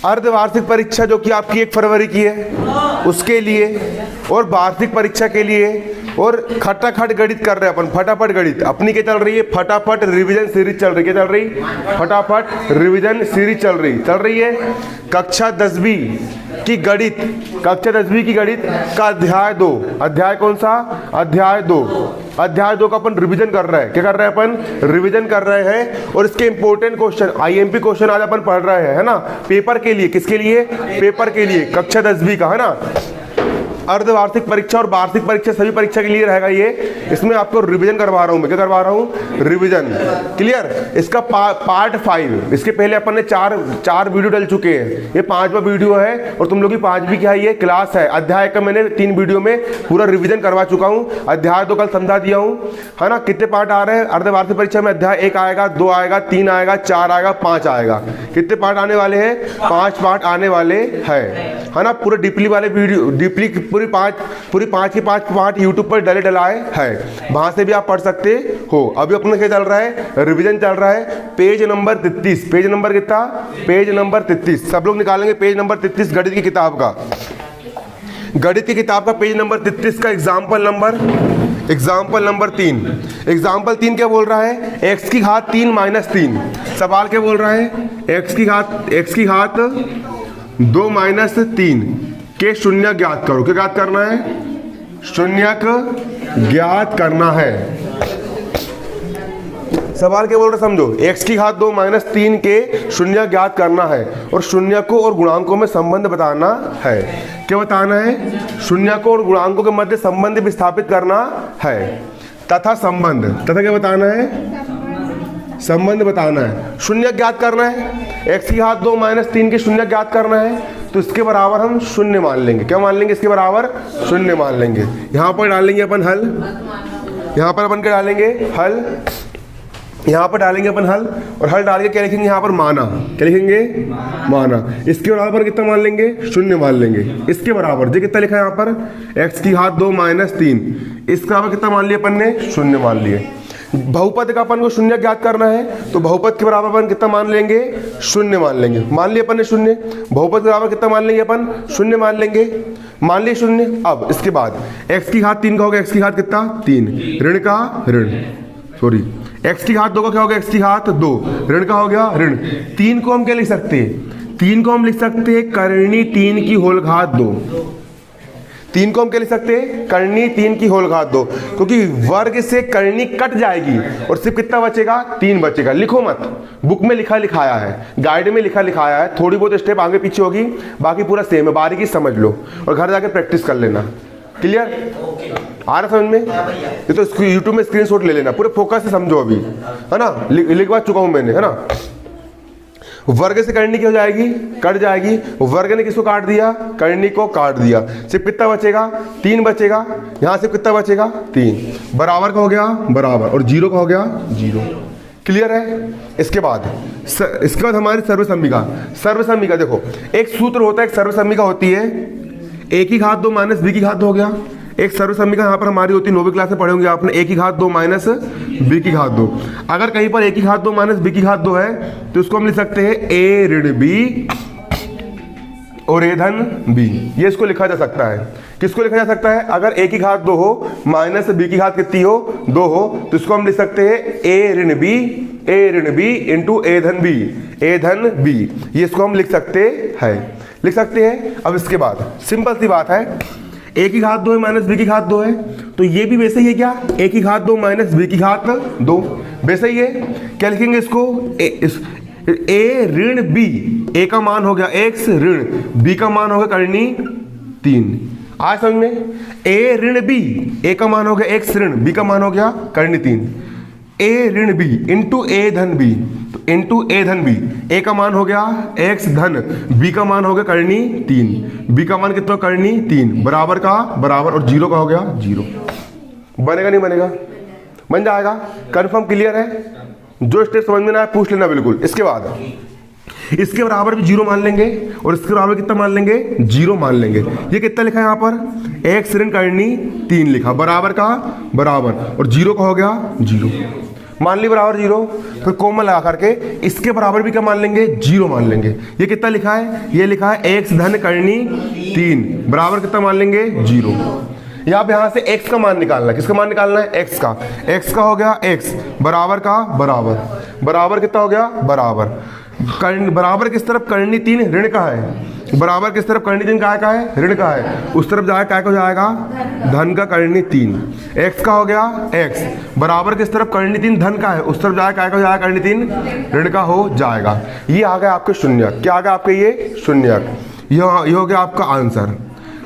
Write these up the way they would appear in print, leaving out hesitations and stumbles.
अर्धवार्षिक परीक्षा जो कि आपकी 1 फरवरी की है उसके लिए, और वार्षिक परीक्षा के लिए, और खटाखट गणित कर रहे हैं अपन, फटाफट गणित अपनी क्या चल रही है, फटाफट रिवीजन सीरीज चल रही है। क्या चल रही? फटाफट रिवीजन सीरीज चल रही है। कक्षा 10वीं की गणित, कक्षा 10वीं की गणित का अध्याय 2, अध्याय कौन सा? अध्याय 2, अध्याय 2 का अपन रिवीजन कर रहे हैं। क्या कर रहे हैं अपन? रिवीजन कर रहे हैं। और इसके इंपॉर्टेंट क्वेश्चन, आईएमपी क्वेश्चन आज अपन पढ़ रहे हैं, है ना, पेपर के लिए। किसके लिए? पेपर के लिए, कक्षा 10वीं का, है ना। अर्धवार्षिक परीक्षा और वार्षिक परीक्षा सभी परीक्षा के लिए रहेगा ये। इसमें आपको रिवीजन करवा रहा हूं मैं। क्या करवा रहा हूं? रिवीजन। क्लियर? इसका पार्ट 5, इसके पहले अपन ने चार वीडियो डल चुके हैं, ये 5वां वीडियो है। और तुम लोग की 5वीं क्या है? ये क्लास है। अध्याय का मैंने 3 वीडियो में पूरा रिविजन करवा चुका हूँ। अध्याय 2 कल समझा दिया हूँ, है ना। कितने पार्ट आ रहे हैं अर्धवार्षिक परीक्षा में? अध्याय 1 आएगा, 2 आएगा, 3 आएगा, 4 आएगा, 5 आएगा। कितने पार्ट आने वाले हैं? 5 पार्ट आने वाले हैं, है ना। पूरे डीपली वाले वीडियो, डीपली पूरी 5 के 5 पार्ट यूट्यूब पर डलाए हैं, वहां से भी आप पढ़ सकते हो। अभी अपना क्या चल रहा है? रिवीजन चल रहा है। पेज नंबर 33, पेज नंबर कितना? Page number 33। सब लोग निकालेंगे पेज नंबर 33 गणित की किताब का, गणित की किताब का पेज नंबर 33 का एग्जाम्पल नंबर 3। एग्जाम्पल 3 क्या बोल रहा है? x की घात 3 - 3। सवाल क्या बोल रहा है? x की घात 2 - 3 के शून्य ज्ञात करो। क्या ज्ञात करना है? शून्यक ज्ञात करना है। सवाल क्या बोल रहे समझो, x की घात 2 - 3 के शून्य ज्ञात करना है और शून्यकों और गुणांकों में संबंध बताना है। क्या बताना है? शून्यकों और गुणांकों के मध्य संबंध विस्थापित करना है तथा क्या बताना है? संबंध बताना है। शून्य ज्ञात करना है, x की घात 2 - 3 के शून्य ज्ञात करना है, तो इसके बराबर हम शून्य मान लेंगे। क्या मान लेंगे? इसके बराबर शून्य मान लेंगे। यहाँ पर डालेंगे अपन हल, यहाँ पर अपन क्या डालेंगे? हल। यहाँ पर डालेंगे अपन हल, और हल डाल के क्या लिखेंगे? यहाँ पर माना। क्या लिखेंगे? माना। इसके बराबर कितना मान लेंगे? शून्य मान लेंगे। इसके बराबर जो कितना लिखा है यहाँ पर? x की घात 2 - 3, इसके बराबर कितना मान लिया अपन ने? शून्य मान लिए। बहुपद का अपन को शून्य ज्ञात करना है, तो बहुपद के बराबर अपन कितना मान लेंगे? शून्य मान लेंगे। मान लिए अपन ने शून्य। बहुपद के बराबर कितना मान लेंगे अपन? शून्य मान लेंगे। मान लिए शून्य। अब इसके बाद x की घात 3 का होगा, x की घात कितना? 3, ऋण का ऋण, सॉरी x की घात 2 का क्या होगा? x की घात 2, ऋण का हो गया ऋण। 3 को हम क्या लिख सकते हैं? 3 को हम लिख सकते हैं करनी 3 की होल घात 2। 3 को हम क्या लिख सकते हैं? करनी 3 की होल घात 2, क्योंकि वर्ग से करनी कट जाएगी और सिर्फ कितना बचेगा? 3 बचेगा। लिखो मत, बुक में लिखाया है, गाइड में लिखाया है, थोड़ी बहुत स्टेप आगे पीछे होगी, बाकी पूरा सेम है। बारीकी समझ लो और घर जाके प्रैक्टिस कर लेना। क्लियर? आ रहा समझ में? ये तो यूट्यूब में स्क्रीनशॉट ले लेना, पूरे फोकस से समझो अभी, है ना। लिखवा चुका हूं मैंने, है ना। वर्ग से करनी क्या हो जाएगी? कट जाएगी। वर्ग ने किसको काट दिया? करनी को काट दिया। सिर्फ कितना बचेगा? 3 बचेगा। यहां से कितना बचेगा? 3। बराबर का हो गया बराबर, और 0 का हो गया 0। क्लियर है? इसके बाद हमारी सर्वसम्मिका देखो, एक सूत्र होता है, एक सर्वसम्मिका होती है। a की घात 2 - b की घात 2 हो गया। एक सर्वसम्मिका यहाँ पर हमारी होती है, 9वीं क्लास में पढ़े होंगे आपने, a की घात 2 - b की घात 2। अगर कहीं पर a की घात 2 - b की घात 2 है, तो इसको हम लिख सकते हैं a ऋण b और a धन b। ये इसको लिखा जा सकता है। किसको लिखा जा सकता है? अगर a की घात 2 हो माइनस b की घात कितनी हो? 2 हो, तो इसको हम लिख सकते हैं a ऋण b इंटू a धन b। ये इसको हम लिख सकते हैं। अब इसके बाद सिंपल सी बात है, a की घात 2 है माइनस b की घात 2 है, तो ये भी वैसे ही है। क्या? a की घात 2 - b की घात 2 वैसे ही है। क्या लिखेंगे इसको? a ऋण b, a का मान हो गया x ऋण b का मान हो गया करनी 3। आज समझ में? a ऋण b, a का मान हो गया x ऋण b का मान हो गया करनी 3। a ऋण b इंटू a धन b, तो इंटू a धन b, a का मान हो गया x धन b का मान हो गया करनी 3, b का मान कितना? करनी 3, बराबर का बराबर, और 0 का हो गया 0। बनेगा नहीं बनेगा? बन जाएगा। कंफर्म? क्लियर है? जो स्टेप समझ में ना आए पूछ लेना बिल्कुल। इसके बाद इसके बराबर भी 0 मान लेंगे, और इसके बराबर कितना मान लेंगे? 0 मान लेंगे। ये कितना लिखा है यहाँ पर? x ऋण करनी 3 लिखा, बराबर का बराबर, और 0 का हो गया 0। मान ली बराबर 0, फिर कोमा लगा करके इसके बराबर भी क्या मान लेंगे, 0 मान लेंगे। ये कितना लिखा है, ये लिखा है x धन करनी 3 बराबर कितना मान लेंगे, 0। यहाँ पे यहाँ से x का मान निकालना है, किसका मान निकालना है, x का। x का हो गया x बराबर का बराबर कितना हो गया, बराबर किस तरफ, करनी 3 ऋण का है, बराबर किस तरफ, करनी 3 का है, ऋण का है, उस तरफ जाएगा क्या हो जाएगा, धन का करनी 3। x का हो गया x बराबर किस तरफ, करनी 3 धन का है, उस तरफ जाएगा क्या हो जाएगा, करनी 3 ऋण का हो जाएगा। ये आ गया आपके शून्यक, क्या आ गया आपके, ये शून्यक। ये हो गया आपका आंसर,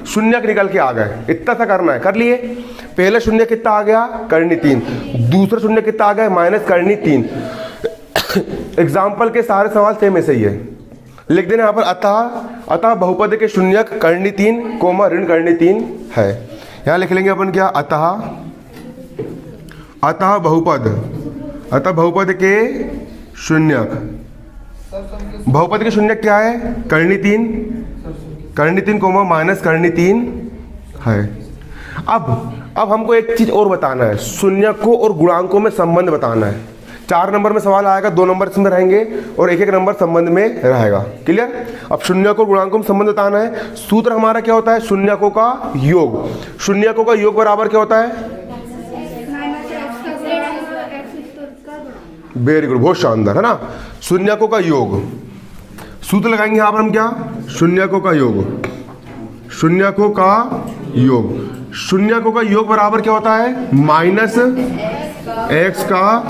शून्यक निकल के आ गए। इतना सा करना है, कर लिए। पहले शून्य कितना आ गया, करनी 3, दूसरा शून्य कितना आ गया, माइनस करनी 3। एग्जाम्पल के सारे सवाल सेम ऐसे ही है, लिख देना यहाँ पर अतः बहुपद के शून्यक करनी 3 कोमा ऋण करनी 3 है। यहाँ लिख लेंगे अपन क्या, अतः बहुपद के शून्यक, बहुपद के शून्यक क्या है, करनी 3 कोमा माइनस करनी 3 है। अब हमको एक चीज और बताना है, शून्यकों और गुणांकों में संबंध बताना है। 4 नंबर में सवाल आएगा, 2 नंबर इसमें रहेंगे और 1 नंबर संबंध में रहेगा। क्लियर। अब शून्यकों और गुणांकों में संबंध बताना है। सूत्र हमारा क्या होता है, शून्यकों का योग। शून्यकों का योग बराबर क्या होता है, वेरी गुड, बहुत शानदार है ना। शून्यकों का योग, सूत्र लगाएंगे यहाँ पर हम क्या, शून्यकों का योग। शून्यकों का योग बराबर क्या होता है, माइनस x का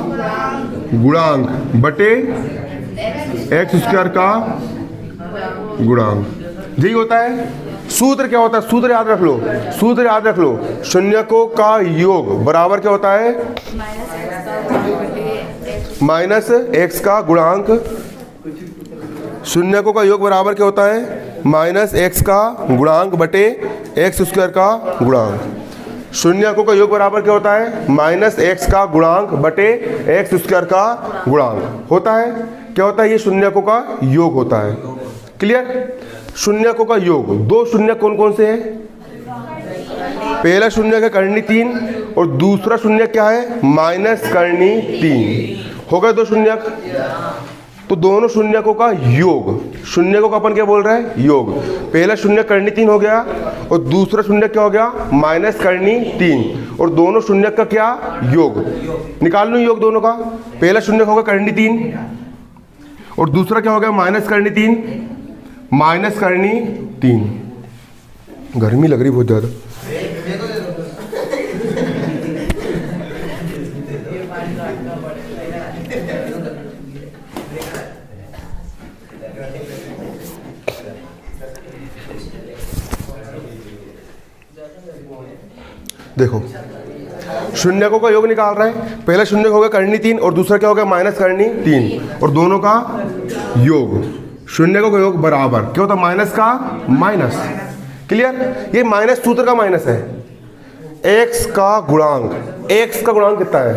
गुणांक बटे x स्क्वायर का गुणांक, यही होता है। सूत्र क्या होता है, सूत्र याद रख लो, शून्यकों का योग बराबर क्या होता है, माइनस x का गुणांक। शून्यकों का योग बराबर क्या होता है, माइनस x का गुणांक बटे x स्क्वायर का गुणांक। शून्यकों का योग बराबर क्या होता है, माइनस x का गुणांक बटे x स्क्वायर का गुणांक होता है। क्या होता है, ये शून्यकों का योग होता है। क्लियर। शून्यकों का योग, 2 शून्य कौन कौन से हैं, पहला शून्य है करनी 3 और दूसरा शून्य क्या है, माइनस करनी 3। हो गए 2 शून्यक, तो दोनों शून्यकों का योग, शून्यकों का अपन क्या बोल रहे हैं, योग। पहला शून्य करनी 3 हो गया और दूसरा शून्य क्या हो गया, माइनस करनी 3, और दोनों शून्यक का क्या, योग। निकाल लो योग दोनों का। पहला शून्य होगा करनी 3 और दूसरा क्या हो गया, माइनस करनी 3। गर्मी लग रही बहुत ज्यादा। देखो शून्यकों का योग निकाल रहे हैं। पहला शून्य होगा करनी 3 और दूसरा क्या होगा, माइनस करनी 3, और दोनों का योग। शून्यकों का योग बराबर क्या होता है, माइनस का माइनस। क्लियर। ये माइनस सूत्र का माइनस है। x का गुणांक, x का गुणांक कितना है,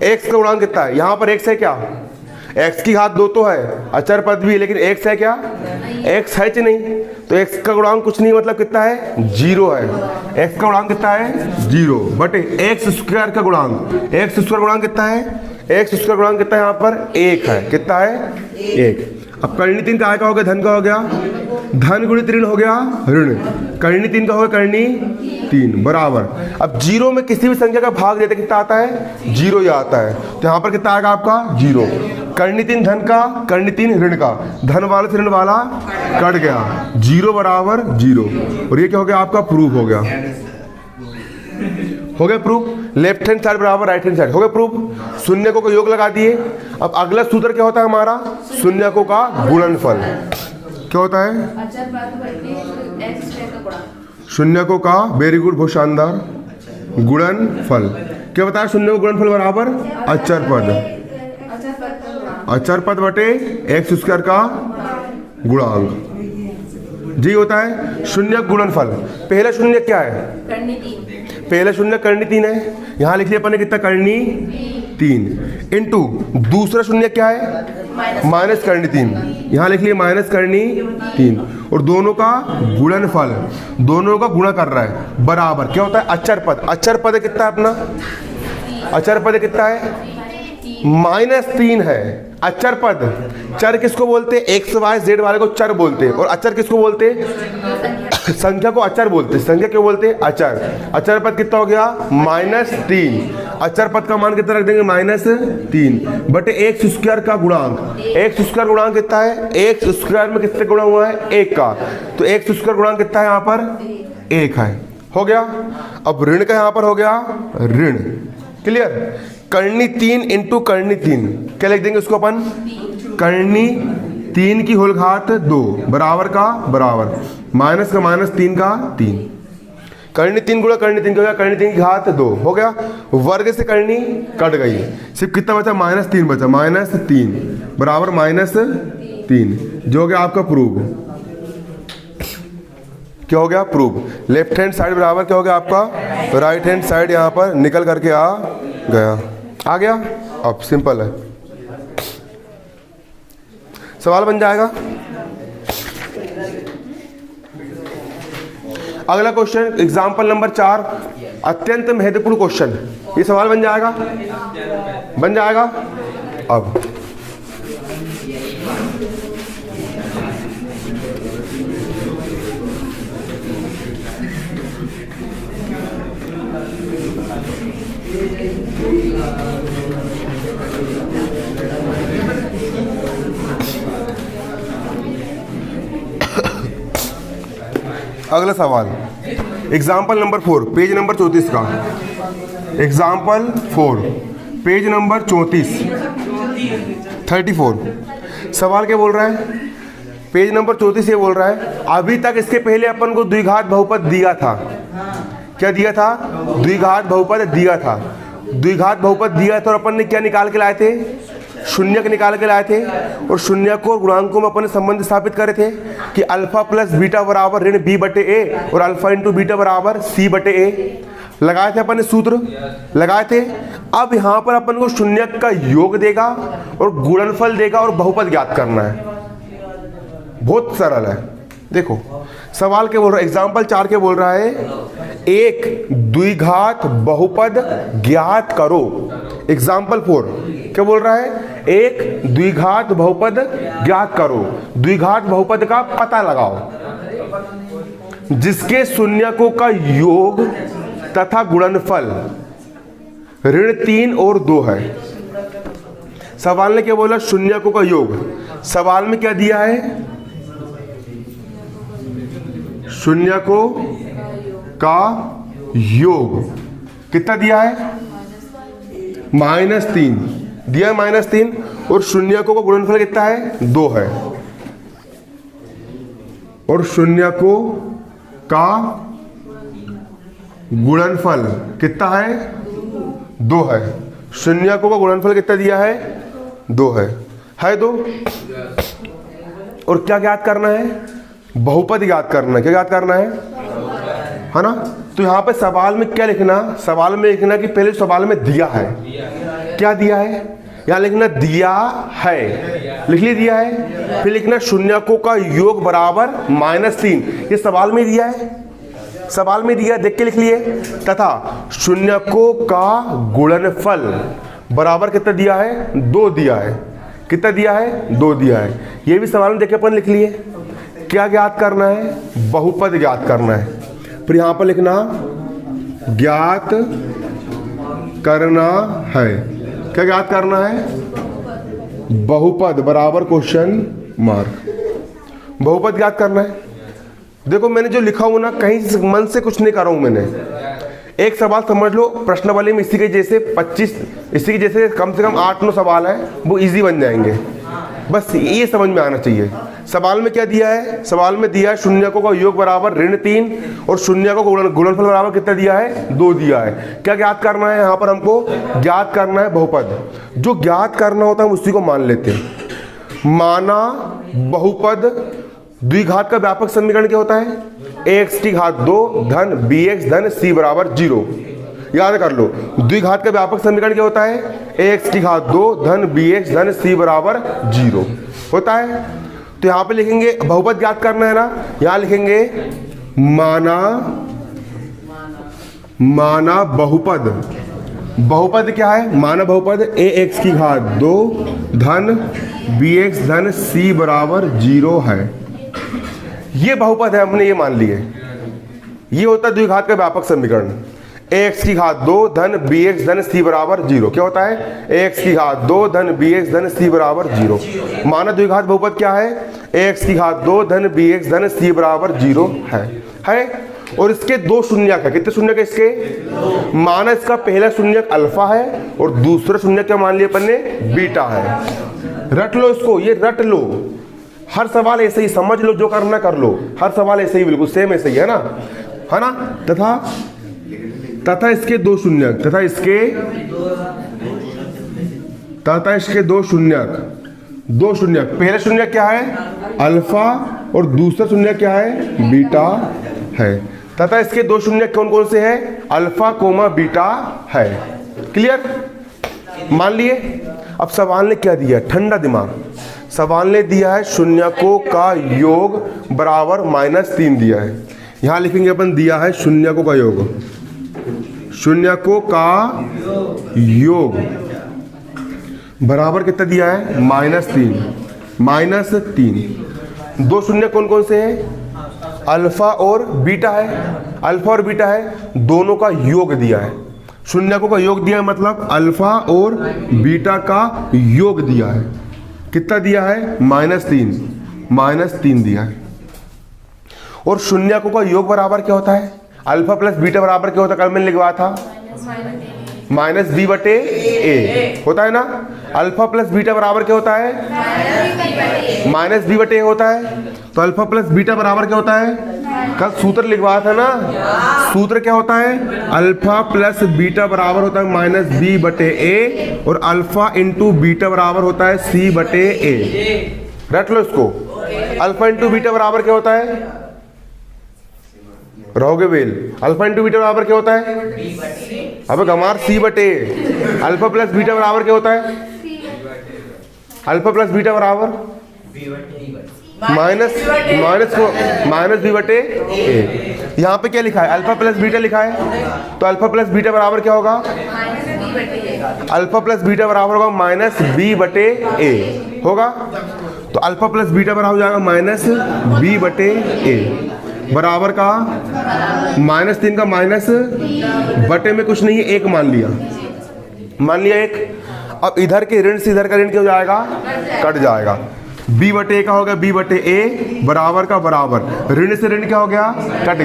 x का गुणांक कितना है, यहां पर x है क्या, x की घात 2 तो है, अचर पद भी है, लेकिन x है क्या, x है कि नहीं, तो x का गुणांक कुछ नहीं, मतलब कितना है, 0 है। x का गुणांक कितना है, 0 बटे x स्क्वायर का गुणांक। x स्क्वायर गुणांक कितना है, x स्क्वायर गुणांक कितना है, यहाँ पर 1 है। कितना है, 1। अब करनी 3 का हो गया, धन का हो गया, धन गुणित ऋण हो गया ऋण। करनी 3 का हो गया करनी 3 बराबर। अब 0 में किसी भी संख्या का भाग देते कितना आता है, 0 ही आता है। तो यहाँ पर कितना आएगा आपका, 0। करनी 3 धन का, करनी 3 ऋण का, धन वाला से ऋण वाला कट गया, 0 बराबर 0। और ये क्या हो गया आपका, प्रूफ हो गया। प्रूफ। लेफ्ट हैंड साइड बराबर राइट हैंड साइड, हो गया प्रूफ। शून्यकों का योग लगा दिए। अब अगला सूत्र क्या होता है हमारा, शून्यकों का गुणनफल। क्या होता है, शून्यकों का, वेरी गुड, बहुत शानदार, गुणनफल। क्या बताया, शून्य को गुणनफल बराबर अचर पद बटे x स्क्वायर का गुणांक, जी होता है शून्य गुणनफल। पहला शून्य क्या है, पहला शून्य करनी 3 है, यहां लिख लिया अपन ने कितना, करनी 3 इंटू दूसरा शून्य क्या है, माइनस करनी 3, यहां लिख लिया माइनस करनी 3, और दोनों का गुणनफल, दोनों का गुणा कर रहा है, बराबर क्या होता है, अचर पद। अचर पद कितना है अपना, अचर पद कितना है? -3 है। अचर पद, चर किसको बोलते हैं? एक्स वाई जेड वाले को चर बोलते हैं, और अचर किसको बोलते हैं? संख्या को अचर बोलते हैं। संख्या क्यों बोलते हैं? अचर। अचर पद कितना हो गया? -3। अचर पद का मान कितना रख देंगे? -3 बटे एक्स स्क्वायर का गुणांक। एक्स स्क्वायर गुणांक कितना है? एक्स स्क्वायर में कितने गुणा हुआ है? 1 का, तो एक्स स्क्वायर गुणांक कितना है यहाँ पर? 1 है। हो गया। अब ऋण का यहाँ पर हो गया ऋण। क्लियर? करनी 3 इंटू करनी 3, क्या लिख देंगे उसको अपन? करनी 3 की होल घात 2 बराबर का बराबर, माइनस का माइनस 3 का 3। करनी 3 गुणा करनी 3 हो गया, करनी 3 की घात 2 हो गया। वर्ग से करनी कट गई, सिर्फ कितना बचा? -3 बचा। -3 बराबर -3, जो हो गया आपका प्रूव। क्या हो गया? प्रूव। लेफ्ट हैंड साइड बराबर क्या हो गया आपका? राइट हैंड साइड यहाँ पर निकल करके आ गया। आ गया? अब सिंपल है, सवाल बन जाएगा। अगला क्वेश्चन एग्जाम्पल नंबर 4, अत्यंत महत्वपूर्ण क्वेश्चन। ये सवाल बन जाएगा? बन जाएगा। अब अगला सवाल एग्जाम्पल नंबर 4 पेज नंबर 34 का। Example 4 page number 34। सवाल क्या बोल रहा है? पेज नंबर 34 ये बोल रहा है, अभी तक इसके पहले अपन को द्विघात बहुपद दिया था। क्या दिया था? द्विघात बहुपद दिया था। द्विघात बहुपद दिया था और अपन ने क्या निकाल के लाए थे? शून्यक निकाल के लाए थे, और शून्यक और गुणांकों में अपन ने संबंध स्थापित करे थे कि अल्फा प्लस बीटा बराबर ऋण b बटे a और अल्फा इंटू बीटा बराबर c बटे a। लगाए थे अपन ने सूत्र, लगाए थे। अब यहाँ पर अपन को शून्यक का योग देगा और गुणनफल देगा और बहुपद ज्ञात करना है। बहुत सरल है। देखो सवाल क्या बोल रहा है? एग्जाम्पल 4 के बोल रहा है, एक द्विघात बहुपद ज्ञात करो। एग्जाम्पल 4 क्या बोल रहा है? एक द्विघात बहुपद ज्ञात करो। द्विघात बहुपद का पता लगाओ जिसके शून्यकों का योग तथा गुणनफल ऋण 3 और 2 है। सवाल ने क्या बोला? शून्यकों का योग। सवाल में क्या दिया है? शून्यकों का योग कितना दिया है? -3 दिया है, -3, और शून्यकों का गुणनफल कितना है? 2 है, और शून्यकों का गुणनफल कितना है? 2 है। शून्यकों का गुणनफल कितना दिया है? 2 है 2। और क्या ज्ञात करना है? बहुपद ज्ञात करना है। क्या ज्ञात करना है ना? तो यहाँ पे सवाल में क्या लिखना? सवाल में लिखना कि पहले सवाल में दिया है। क्या दिया है? यहाँ लिखना दिया है, लिख ली दिया है। फिर लिखना शून्यकों का योग बराबर -3, ये सवाल में दिया है। सवाल में दिया, देख के लिख लिए। तथा शून्यकों का गुणनफल बराबर कितना दिया है? 2 दिया है। कितना दिया है? 2 दिया है। ये भी सवाल में देख के अपन लिख लिए। क्या ज्ञात करना है? बहुपद ज्ञात करना है। फिर यहाँ पर लिखना ज्ञात करना है। क्या ज्ञात करना है? बहुपद बराबर क्वेश्चन मार्क। बहुपद ज्ञात करना है। देखो मैंने जो लिखा हूं ना, कहीं मन से कुछ नहीं कर रहा हूं मैंने। एक सवाल समझ लो, प्रश्नावली में इसी के जैसे 25, इसी के जैसे कम से कम 8-9 सवाल है, वो इजी बन जाएंगे। बस ये समझ में आना चाहिए। सवाल में क्या दिया है? सवाल में दिया है शून्यकों का योग बराबर ऋण 3 और शून्यकों का गुणनफल बराबर कितना दिया है? 2 दिया है। क्या ज्ञात करना है? यहाँ पर हमको ज्ञात करना है बहुपद। जो ज्ञात करना होता है हम उसी को मान लेते हैं। माना बहुपद द्विघात का व्यापक समीकरण क्या होता है? ax की घात 2 धन bx धन c बराबर 0। याद कर लो, द्विघात का व्यापक समीकरण क्या होता है? ax की घात 2 धन bx धन c बराबर 0 होता है। तो यहां पे लिखेंगे बहुपद ज्ञात करना है ना, यहां लिखेंगे माना बहुपद बहुपद क्या है, मानव बहुपद ax की घात 2 धन bx धन c बराबर 0 है। ये बहुपद है, हमने ये मान लिए। ये होता है द्विघात का व्यापक समीकरण, ax की घात 2 धन bx धन c बराबर 0। क्या होता है, ax की घात 2 धन bx धन c बराबर 0। मानव द्विघात बहुपद क्या है, ax की घात 2 धन bx धन c बराबर 0 है। और इसके दो शून्यक है। कितने शून्यक है इसके, माना इसका पहला शून्यक अल्फा है और दूसरा शून्यक क्या मान लिया अपन ने, बीटा है। रट लो इसको, ये रट लो, हर सवाल ऐसे ही समझ लो, जो करना कर लो, हर सवाल ऐसे ही बिल्कुल सेम ऐसे ही है ना, है ना। तथा इसके दो शून्यक, तथा इसके दो शून्यक, पहला शून्यक क्या है, अल्फा और दूसरा शून्यक क्या है, बीटा है। तथा इसके दो शून्यक कौन कौन से हैं, अल्फा कोमा बीटा है। क्लियर, मान लिए। अब सवाल ने क्या दिया, ठंडा दिमाग, सवाल ने दिया है शून्यकों का योग बराबर -3 दिया है। यहां लिखेंगे अपन, दिया है शून्यकों का योग, शून्यकों का योग बराबर कितना दिया है, -3। दो शून्य कौन कौन से हैं, अल्फा और बीटा है, अल्फा और बीटा है, दोनों का योग दिया है। शून्यकों का योग दिया है, मतलब अल्फा और बीटा का योग दिया है। कितना दिया है, -3 दिया है। और शून्यकों का योग बराबर क्या होता है, अल्फा प्लस बीटा बराबर क्या होता है, कल मैंने लिखवाया था -b/a होता है ना। अल्फा प्लस बीटा बराबर क्या होता है, -b/a होता है। तो अल्फा प्लस बीटा बराबर क्या होता है, कल सूत्र लिखवाया था ना, सूत्र क्या होता है, अल्फा प्लस बीटा बराबर होता है -b/a और अल्फा इंटू बीटा बराबर होता है c/a। रट लो इसको, अल्फा इंटू बीटा बराबर क्या होता है, रहोगे बेल, अल्फा इंटू बीटा बराबर क्या होता है, अब गमार c/a। अल्फा प्लस बीटा बराबर क्या होता है, अल्फा प्लस बीटा बराबर -b/a। यहाँ पे क्या लिखा है, अल्फा प्लस बीटा लिखा है, तो अल्फा प्लस बीटा बराबर क्या होगा, अल्फा प्लस बीटा बराबर होगा -b/a होगा। तो अल्फा प्लस बीटा बराबर हो जाएगा -b/a बराबर का -3 का माइनस बटे में कुछ नहीं है, एक मान लिया एक। अब इधर के ऋण से इधर का ऋण क्या हो जाएगा, कट जाएगा। b/a का हो गया b/a बराबर का बराबर, ऋण से ऋण क्या हो गया, कट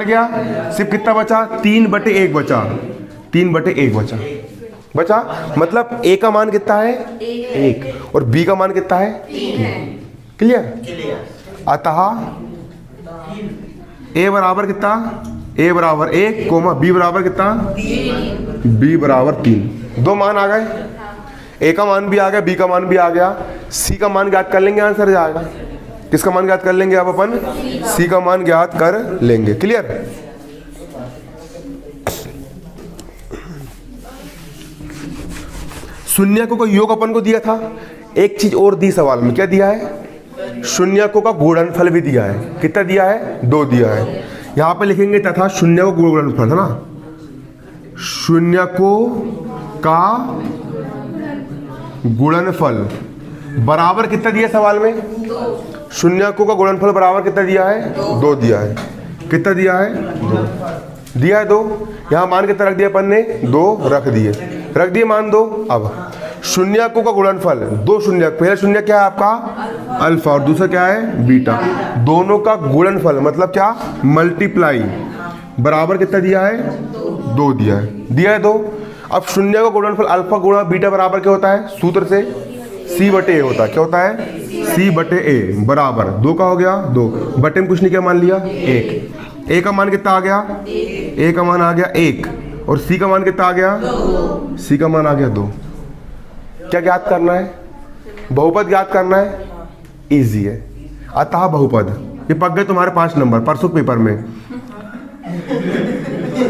गया। सिर्फ कितना बचा, 3/1 बचा, 3/1 बचा। मतलब a का मान कितना है, 1 और b का मान कितना है, 3। क्लियर। अतः a बराबर कितना, a बराबर 1 कोमा b बराबर कितना, b बराबर 3। दो मान आ गए, a का मान भी आ गया, b का मान भी आ गया। c का मान ज्ञात कर लेंगे, आंसर जाएगा। किसका मान ज्ञात कर लेंगे अब अपन, c का मान ज्ञात कर लेंगे। क्लियर। शून्यकों का योग अपन को दिया था, एक चीज और दी सवाल में, क्या दिया है, शून्यकों का गुणनफल भी दिया है। कितना दिया है, 2 दिया है। यहां पे लिखेंगे तथा शून्यकों का गुणनफल, है ना, शून्यकों का गुणनफल बराबर कितना दिया सवाल में, शून्यकों का गुणनफल बराबर कितना दिया है, 2 दिया है। कितना दिया है, 2 दिया है। 2 यहाँ मान कितना रख दिया अपन ने, 2 रख दिए मान 2। अब शून्यकों का गुणनफल, 2 शून्यक, पहला शून्यक क्या है आपका, अल्फा और दूसरा क्या है, बीटा। दोनों का गुणनफल मतलब क्या, मल्टीप्लाई, बराबर कितना दिया है, 2 दिया है 2। अब शून्य का गुणनफल अल्फा गुणा बीटा बराबर क्या होता है, सूत्र से c/a होता है। क्या होता है, c/a बराबर 2 का हो गया 2, बटे में कुछ नहीं क्या मान लिया, 1। a का मान कितना आ गया, a का मान आ गया 1 और c का मान कितना आ गया, c का मान आ गया 2। क्या ज्ञात करना है, बहुपद ज्ञात करना है, इजी है। अतः बहुपद, ये पक गए तुम्हारे 5 नंबर परसों पेपर में।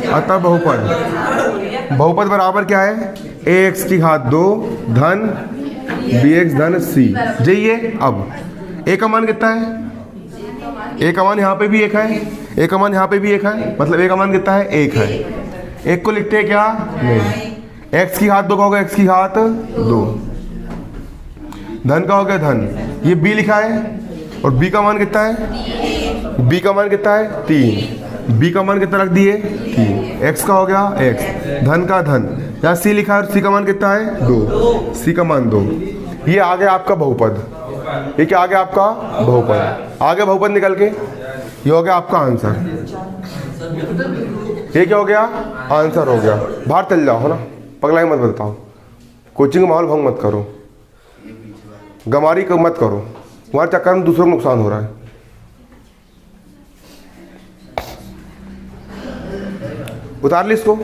अतः बहुपद बराबर क्या है, ax की घात 2 धन bx धन c। जाइए अब a का मान कितना है, a का मान यहाँ पे भी 1 है, a का मान यहाँ पे भी 1 है, मतलब a का मान कितना है, 1 है। 1 को लिखते हैं क्या, नहीं, x की घात 2 का होगा x की घात 2, धन का हो गया धन, ये b लिखा है और b का मान कितना है, b का मान कितना है 3, b का मान कितना रख दिए 3, x का हो गया x, धन का धन, यहाँ c लिखा है और c का मान कितना है 2, c का मान 2, ये आ गया आपका बहुपद। ये क्या आ गया आपका बहुपद, आगे बहुपद निकल के ये हो गया आपका आंसर। ये क्या हो गया, आंसर हो गया। बाहर चल जाओ, है ना, पगलाई मत बताओ, कोचिंग का माहौल भंग मत करो, गमारी मत करो, तुम्हारे चक्कर में दूसरों को नुकसान हो रहा है। उतार ली इसको।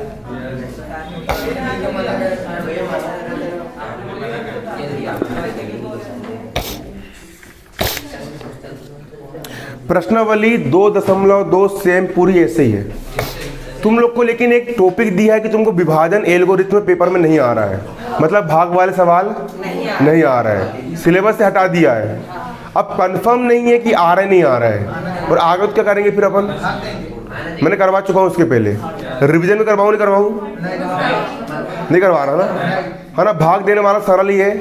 प्रश्नावली 2.2 सेम पूरी ऐसे ही है तुम लोग को, लेकिन एक टॉपिक दिया है कि तुमको विभाजन एल्गोरिथम पेपर में नहीं आ रहा है, मतलब भाग वाले सवाल नहीं आ रहा है, सिलेबस से हटा दिया है। अब कंफर्म नहीं है कि आ रहा है नहीं आ रहा है, और आगे तो क्या करेंगे फिर अपन, मैंने करवा चुका हूँ उसके पहले, रिवीजन में करवाऊँ नहीं करवाऊँ, नहीं करवा रहा ना, है ना। भाग देने वाला सरल ही है,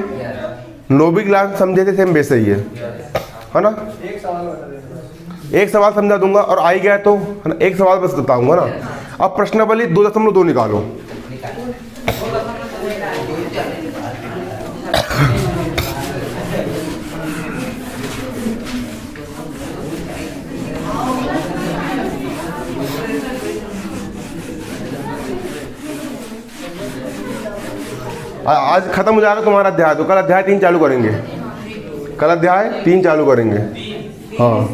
नौवीं क्लास समझे थे सेम वैसे ही है ना। एक सवाल समझा दूंगा और आई गया तो, है ना, एक सवाल बस बताऊंगा ना। अब प्रश्नावली 2.2 निकालो। आज खत्म हो जाएगा तुम्हारा अध्याय, तो कल अध्याय 3 चालू करेंगे, कल अध्याय 3 चालू करेंगे। हाँ,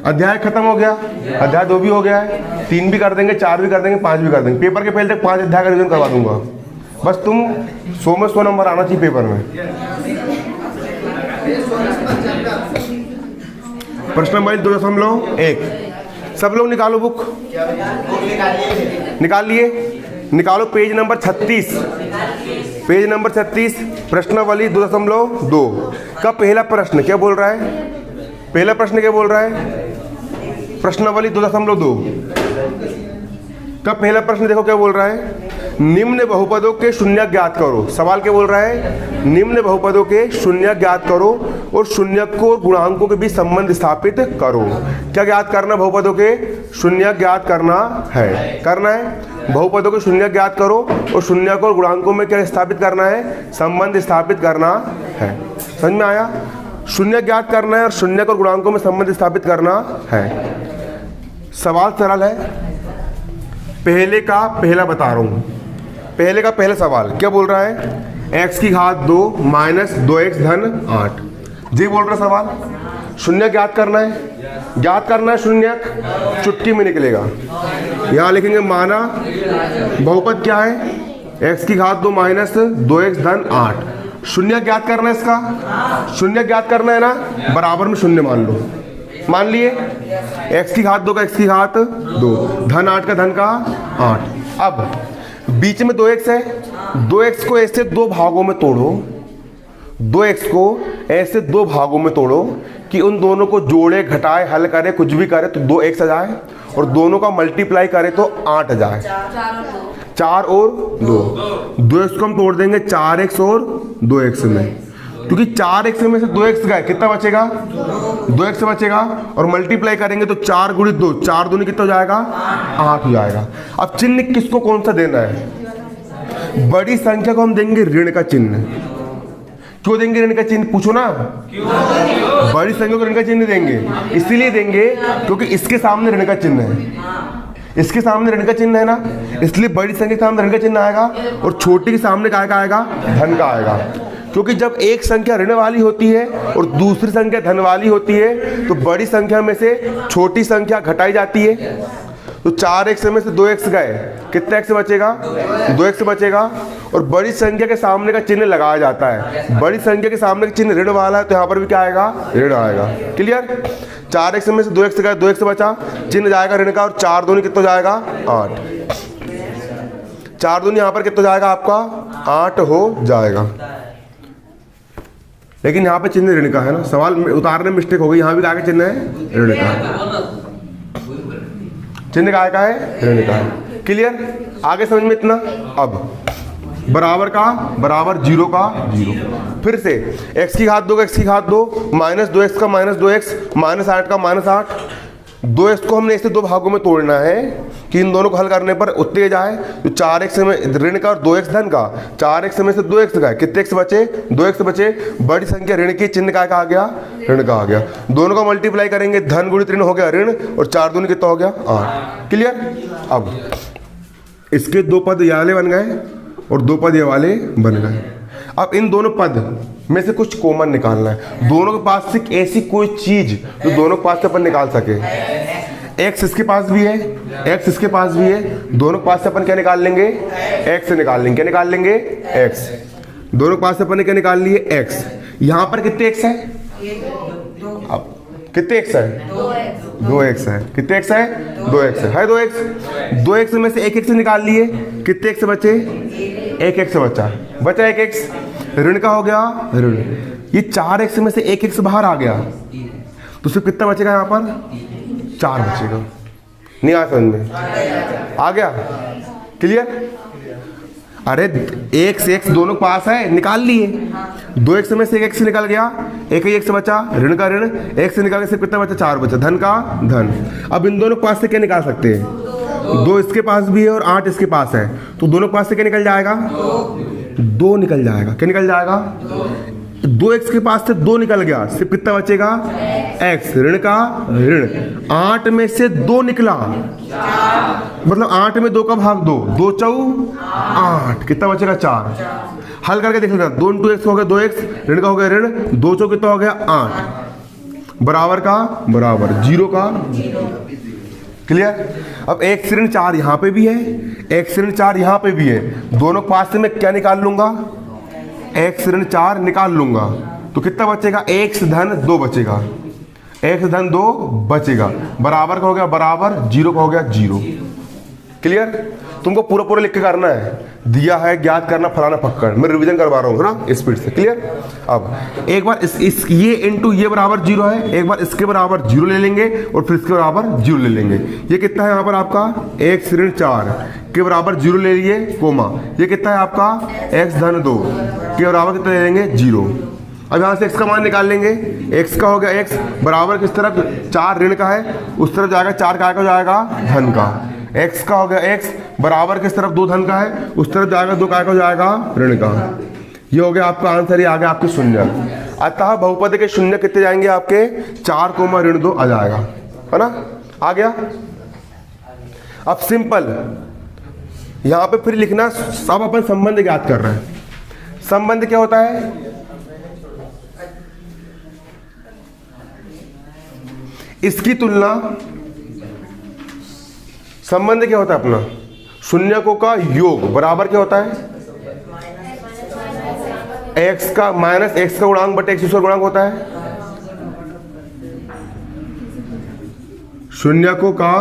अध्याय खत्म हो गया, अध्याय 2 भी हो गया है, 3 भी कर देंगे, 4 भी कर देंगे, 5 भी कर देंगे। पेपर के पहले तक 5 अध्याय का रिवीजन करवा दूंगा, बस तुम 100 में 100 नंबर आना चाहिए पेपर में। प्रश्नावली 2.1 सब लोग निकालो बुक, निकाल लिए, निकालो पेज नंबर 36, पेज नंबर 36 प्रश्नावली 2.2 का पहला प्रश्न क्या बोल रहा है, पहला प्रश्न क्या बोल रहा है, प्रश्नावली 2.2 का पहला प्रश्न देखो क्या बोल रहा है, निम्न बहुपदों के शून्य ज्ञात करो। सवाल क्या बोल रहा है, निम्न बहुपदों के शून्य ज्ञात करो और शून्यक और गुणांकों के बीच संबंध स्थापित करो। क्या ज्ञात करना, बहुपदों के शून्य ज्ञात करना है, बहुपदों के शून्य ज्ञात करो और शून्यक और गुणांकों में क्या स्थापित करना है, संबंध स्थापित करना है। समझ में आया, शून्य ज्ञात करना है और शून्यक और गुणांकों में संबंध स्थापित करना है। सवाल सरल है, पहले का पहला बता रहा हूं, पहले का पहला सवाल क्या बोल रहा है, x की घात 2 माइनस 2x धन 8, जी बोल रहा सवाल। शून्य ज्ञात करना है, शून्य चुटकी में निकलेगा, यहां लिखेंगे माना बहुपद क्या है, x की घात 2 माइनस 2x धन 8, शून्य ज्ञात करना है, इसका शून्य ज्ञात करना है ना, बराबर में शून्य मान लो, मान लिए x की घात 2 का x की घात 2 धन 8 का धन का 8। अब बीच में 2x है, 2x को ऐसे 2 भागों में तोड़ो, 2x को ऐसे 2 भागों में तोड़ो कि उन दोनों को जोड़े, घटाए, हल करे, कुछ भी करे तो 2x आ जाए, और दोनों का मल्टीप्लाई करे तो 8 आ जाए, 4 और 2, 2x को हम तोड़ देंगे 4x और 2x में, क्योंकि 4x में से 2x गए, कितना बचेगा, 2x बचेगा, और मल्टीप्लाई करेंगे तो 4 गुणित 2, 4 दूनी कितना हो जाएगा, 8 हो जाएगा। अब चिन्ह किसको कौन सा देना है, बड़ी संख्या को हम देंगे ऋण का चिन्ह। क्यों देंगे ऋण का चिन्ह, पूछो ना, बड़ी संख्या को ऋण का चिन्ह देंगे, इसलिए देंगे क्योंकि इसके सामने ऋण का चिन्ह है, इसके सामने ऋण का चिन्ह है ना, इसलिए बड़ी संख्या के सामने ऋण का चिन्ह आएगा, और छोटी के सामने क्या आएगा, धन का आएगा। क्योंकि जब एक संख्या ऋण वाली होती है और दूसरी संख्या धन वाली होती है, तो बड़ी संख्या में से छोटी संख्या घटाई जाती है, तो 4x में से 2x गए, कितना x बचेगा, 2x बचेगा, और बड़ी संख्या के सामने का चिन्ह लगाया जाता है। बड़ी संख्या के सामने का चिन्ह ऋण वाला है, तो यहाँ पर भी क्या आएगा, ऋण आएगा। क्लियर, 4x में से 2x गए, 2x बचा, चिन्ह जाएगा ऋण का, और 4 दूनी कितना जाएगा, 8, 4 दूनी यहाँ पर कितना जाएगा आपका, 8 हो जाएगा। लेकिन यहाँ पे चिन्ह ऋण का है ना, सवाल उतारने में मिस्टेक हो गई, यहाँ भी क्या चिन्ह है, ऋण का, चिन्ह काय का है, ऋण का है। क्लियर, आगे समझ में इतना। अब बराबर का बराबर 0 का 0। फिर से x की घात 2 का x की घात 2, -2x का -2x, -8 का -8। 2x को हमने ऐसे दो भागों में तोड़ना है कि इन दोनों को हल करने पर उत्ते जाए। तो 4x में ऋण का और 2x धन का, 4x में से 2x का, कितने x बचे? 2x बचे। बड़ी संख्या ऋण की चिन्ह का आ गया, ऋण का आ गया। दोनों का मल्टीप्लाई करेंगे, धन गुणित ऋण हो गया ऋण, और 4 दूनी कितना हो गया 8। क्लियर? अब इसके 2 पद ये वाले बन गए और 2 पद ये वाले बन गए। अब इन दोनों पद में से कुछ कॉमन निकालना है। दोनों के पास से ऐसी कोई चीज जो दोनों के पास से अपन निकाल सके। x इसके पास भी है, x इसके पास भी है, दोनों के पास से अपन क्या निकाल लेंगे? x से निकाल लेंगे। क्या निकाल लेंगे? x। दोनों के पास से अपन ने क्या निकाल लिए? x। यहाँ पर कितने x है? अब कितने x है? 2x है। कितने x है? 2x है 2x। 2x में से 1 x निकाल लिए, कितने x बचे? 1 x बचा 1 x। ऋण का हो गया ऋण। ये 4x में से 1 x बाहर आ गया, तो सिर्फ कितना बचेगा? यहाँ पर 4 बचेगा। नहीं आया समझ में? आ गया? क्लियर? अरे x दोनों पास है, निकाल लिए। 2x में से 1 x निकल गया, 1 x बचा, ऋण का ऋण, x से निकाल के सिर्फ कितना बचा? 4 बचा, धन का धन। अब इन दोनों के पास से क्या निकाल सकते हैं? 2 इसके पास भी है और 8 इसके पास है, तो दोनों के पास से क्या निकल जाएगा? 2 निकल जाएगा। क्या निकल जाएगा? 2x के पास से 2 निकल गया, सिर्फ कितना बचेगा? x, ऋण का ऋण। 8 में से 2 निकला, मतलब 8 में 2 का भाग 2, 2 चौ 8, कितना बचेगा? 4। हल करके देख लेना। 2 × x हो गया 2x, ऋण का हो गया ऋण, 2 चौ कितना हो गया? 8, बराबर का बराबर 0 का। क्लियर? अब x ऋण 4 यहाँ पे भी है, x ऋण 4 यहाँ पे भी है, दोनों पास से मैं क्या निकाल लूंगा? x ऋण 4 निकाल लूंगा, तो कितना बचेगा? x धन 2 बचेगा, x धन 2 बचेगा, बराबर का हो गया बराबर, 0 का हो गया 0। क्लियर? तुमको पूरा पूरा लिख के करना है, दिया है ज्ञात करना फलाना पक्कड़। मैं रिवीजन करवा रहा हूँ ना स्पीड से। क्लियर? अब एक बार इस ये इंटू ये बराबर 0 है, एक बार इसके बराबर 0 ले लेंगे और फिर इसके बराबर 0 ले लेंगे। ये कितना है यहाँ पर आपका? x ऋण 4 के बराबर 0 ले लिए, कोमा। ये कितना है आपका? x धन 2 के बराबर कितना ले लेंगे? 0। अब यहाँ से x का मान निकाल लेंगे। x का हो गया x बराबर किस तरफ? 4 ऋण का है, उस तरफ जाएगा 4 का जाएगा धन का। x का हो गया x बराबर किस तरफ? 2 धन का है, उस तरफ जाएगा 2 का जाएगा ऋण का। ये हो गया आपका आंसर, ये आ गया आपके शून्य। अतः बहुपद के शून्य कितने जाएंगे आपके? 4 ऋण 2 आ जाएगा, है ना? आ गया। अब सिंपल यहाँ पे फिर लिखना, सब अपन संबंध ज्ञात कर रहे हैं। संबंध क्या होता है? इसकी तुलना, संबंध क्या होता है अपना? शून्यकों का योग बराबर क्या होता है? x का माइनस x का गुणांक बटे x दूसरा गुणांक होता है। शून्यकों का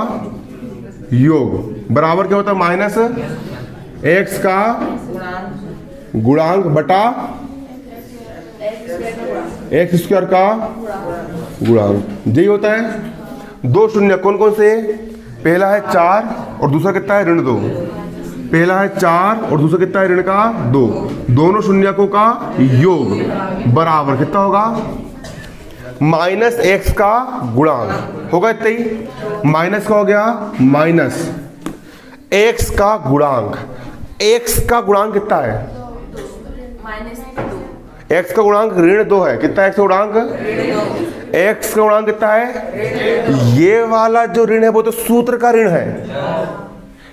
योग बराबर क्या होता है? माइनस x का गुणांक बटा x स्क्वायर का गुणांक, यही होता है। 2 शून्य कौन कौन से? पहला है 4 और दूसरा कितना है? ऋण 2। पहला है 4 और दूसरा कितना है? ऋण का 2। दोनों शून्यकों का योग बराबर कितना होगा? माइनस x का गुणांक होगा इतना ही। माइनस का हो गया माइनस x का गुणांक। x का गुणांक कितना है? x का गुणांक ऋण 2 है। कितना है x का गुणांक? x का गुणांक कितना है? ये वाला जो ऋण है वो तो सूत्र का ऋण है।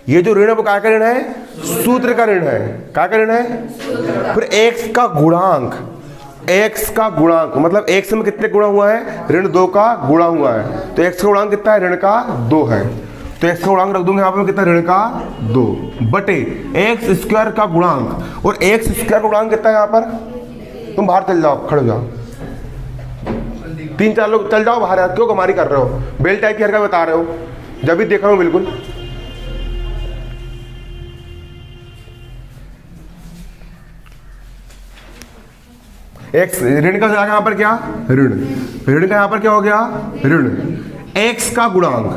ये जो ऋण है वो क्या का ऋण है? सूत्र का ऋण है। क्या का ऋण है? फिर x का गुणांक, x का गुणांक मतलब x में कितने गुणा हुआ है? ऋण 2 का गुणा हुआ है, तो x का गुणांक कितना है? ऋण का 2 है, तो x का गुणांक रख दूंगे यहाँ पे कितना? ऋण का 2 बटे x स्क्वायर का गुणांक। और x स्क्वायर का गुणांक कितना है यहाँ पर? तुम बाहर चल जाओ, खड़े हो जाओ, 3-4 लोग चल जाओ बाहर। क्यों कमारी कर रहे हो? बेल टाइप की हरकत बता रहे हो, जब भी देख रहा हूं बिल्कुल। x ऋण का जाएगा यहाँ पर क्या? ऋण। ऋण का यहाँ पर क्या हो गया? ऋण। x का गुणांक,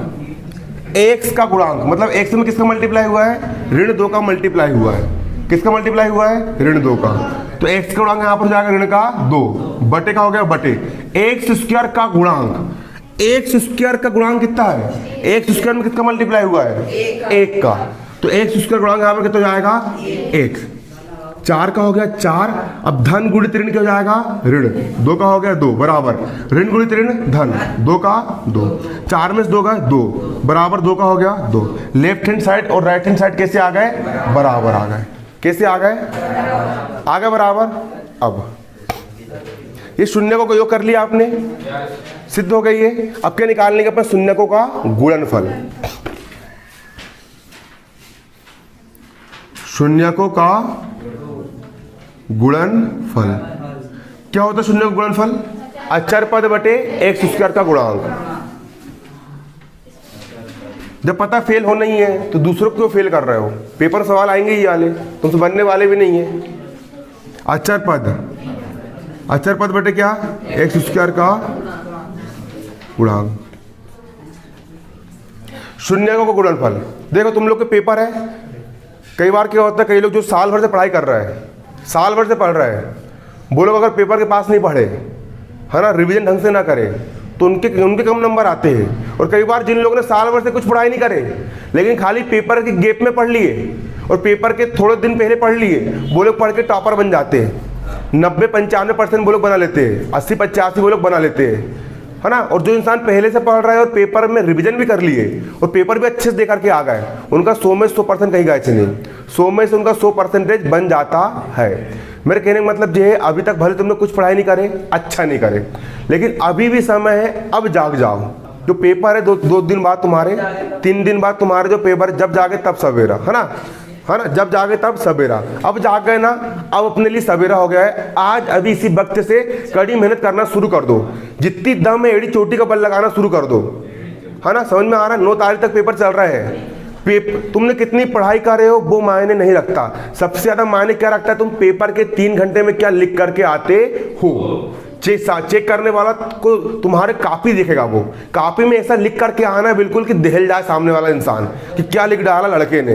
x का गुणांक मतलब x में किसका मल्टीप्लाई हुआ है? ऋण 2 का मल्टीप्लाई हुआ है। किसका मल्टीप्लाई हुआ है, ऋण 2 का। तो x का गुणांक यहाँ पर हो जाएगा ऋण का 2 बटे का हो गया बटे एक्स स्क्वायर का गुणांक। एक्स स्क्वायर का गुणांक कितना है, एक्स स्क्वायर में किसका मल्टीप्लाई हुआ है, 1 का। तो एक्स स्क्वायर गुणांक यहाँ पर कितना हो जाएगा 1, 4 का हो गया 4। अब धन गुणित ऋण क्या हो जाएगा, ऋण 2 का हो गया 2 बराबर ऋण गुणित ऋण धन 2 का 2, 4 में से 2 का 2 बराबर 2 का हो गया 2। लेफ्ट हैंड साइड और राइट हैंड साइड कैसे आ गए, बराबर आ गए। कैसे आ गए, आ गए बराबर। अब ये शून्यकों का योग कर लिया आपने, सिद्ध हो गई है। अब क्या निकालने के अपने शून्यकों का गुणनफल। शून्यकों का गुणनफल क्या होता है, शून्य का गुणनफल अचर पद बटे एक्स स्क्वायर का गुणांक। जब पता फेल होना ही है तो दूसरों को क्यों फेल कर रहे हो, पेपर सवाल आएंगे ही वाले, तुमसे बनने वाले भी नहीं है। अचर पद बटे क्या, एक्स स्क्वायर का गुणांक। शून्यकों का गुणनफल। देखो तुम लोग के पेपर है, कई बार क्या होता है, कई लोग जो साल भर से पढ़ाई कर रहे हैं, साल भर से पढ़ रहे हैं, वो लोग अगर पेपर के पास नहीं पढ़े है ना, रिवीजन ढंग से ना करें, तो उनके कम नंबर आते हैं। और कई बार जिन लोगों ने साल भर से कुछ पढ़ाई नहीं करे लेकिन खाली पेपर के गैप में पढ़ लिए और पेपर के थोड़े दिन पहले पढ़ लिए, वो लोग पढ़ के टॉपर बन जाते हैं। 90-95% वो लोग बना लेते हैं, 80-85 वो लोग बना लेते हैं, है ना। और जो इंसान पहले से पढ़ रहा है और पेपर में रिवीजन भी कर लिए और पेपर भी अच्छे से दे करके आ गए, उनका 100 में 100% कहीं गए नहीं, 100 में से उनका 100% बन जाता है। मेरे कहने का मतलब ये है, अभी तक भले तुमने कुछ पढ़ाई नहीं करे, अच्छा नहीं करे, लेकिन अभी भी समय है, अब जाग जाओ। जो पेपर है दो दिन बाद तुम्हारे, 3 दिन बाद तुम्हारे जो पेपर, जब जागे तब सवेरा, है ना, जब जागे तब सवेरा। अब जाग गए ना, अब अपने लिए सवेरा हो गया है। आज अभी इसी वक्त से कड़ी मेहनत करना शुरू कर दो, जितनी दम है एड़ी चोटी का बल लगाना शुरू कर दो, है ना। समझ में आ रहा है, 9 तारीख तक पेपर चल रहा है। तुमने कितनी पढ़ाई कर रहे हो वो मायने नहीं रखता, सबसे ज्यादा मायने क्या रखता है, तुम पेपर के 3 घंटे में क्या लिख करके आते हो। चेक करने वाला को तुम्हारे कॉपी देखेगा, वो कॉपी में ऐसा लिख करके आना बिल्कुल कि दहल जाए सामने वाला इंसान कि क्या लिख डाला लड़के ने।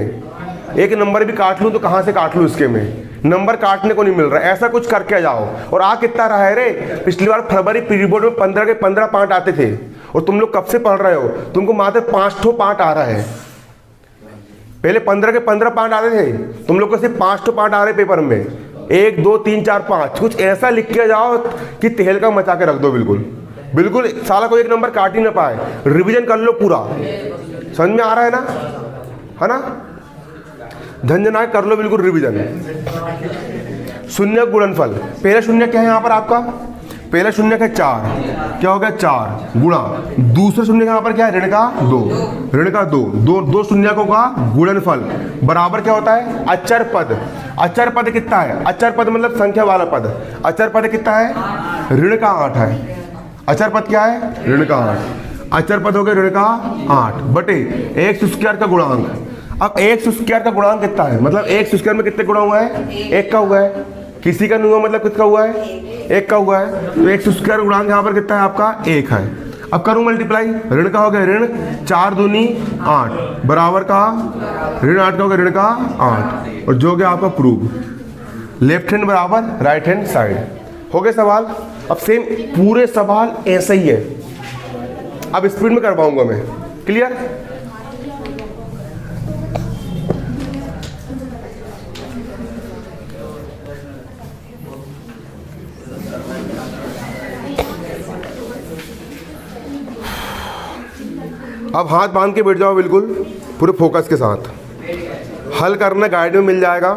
एक नंबर भी काट लूं तो कहां से काट लूं, इसके में नंबर काटने को नहीं मिल रहा है, ऐसा कुछ करके जाओ। और आ कितना रहा है रे, पिछली बार फरवरी प्री बोर्ड में 15 के 15 पार्ट आते थे और तुम लोग कब से पढ़ रहे हो, तुमको मात्र 5 पार्ट आ रहा है। पहले 15 के 15 पार्ट आते थे, तुम लोग को सिर्फ 5 पार्ट आ रहे पेपर में, 1 2 3 4 5। कुछ ऐसा लिख के जाओ कि तहलका मचा के रख दो, बिल्कुल साला कोई एक नंबर काट ही ना पाए। रिवीजन कर लो पूरा, समझ में आ रहा है ना, है ना, झंझना कर लो बिल्कुल रिवीजन। शून्य गुणनफल, पहला शून्य क्या है यहाँ पर आपका, पहला शून्य का 4, क्या हो गया 4 गुणा दूसरा शून्य यहाँ पर क्या है, ऋण का 2, ऋण का 2 शून्यकों का गुणनफल बराबर क्या होता है, अचर पद। अचर पद कितना है, अचर पद मतलब संख्या वाला पद। अचर पद कितना है, ऋण का 8 है। अचर पद क्या है, ऋण का 8। अचर पद हो गया ऋण का 8 बटे एक्स स्क्वायर का गुणांक। अब एक्स स्क्वायर का गुणांक कितना है, मतलब एक्स स्क्वायर में कितने गुणा हुआ है, 1 का हुआ है, किसी का नहीं हुआ मतलब किसका हुआ है, 1 का हुआ है। तो एक्स स्क्वायर गुणांक यहाँ पर कितना है आपका, 1 है। अब करूँ मल्टीप्लाई, ऋण का हो गया ऋण 4 दूनी 8 बराबर का ऋण 8 का हो गया ऋण का 8, और जो हो गया आपका प्रूफ। लेफ्ट हैंड बराबर राइट हैंड साइड हो गए सवाल। अब सेम पूरे सवाल ऐसा ही है, अब स्पीड में कर पाऊंगा मैं, क्लियर। अब हाथ बांध के बैठ जाओ बिल्कुल पूरे फोकस के साथ। हल करना गाइड में मिल जाएगा,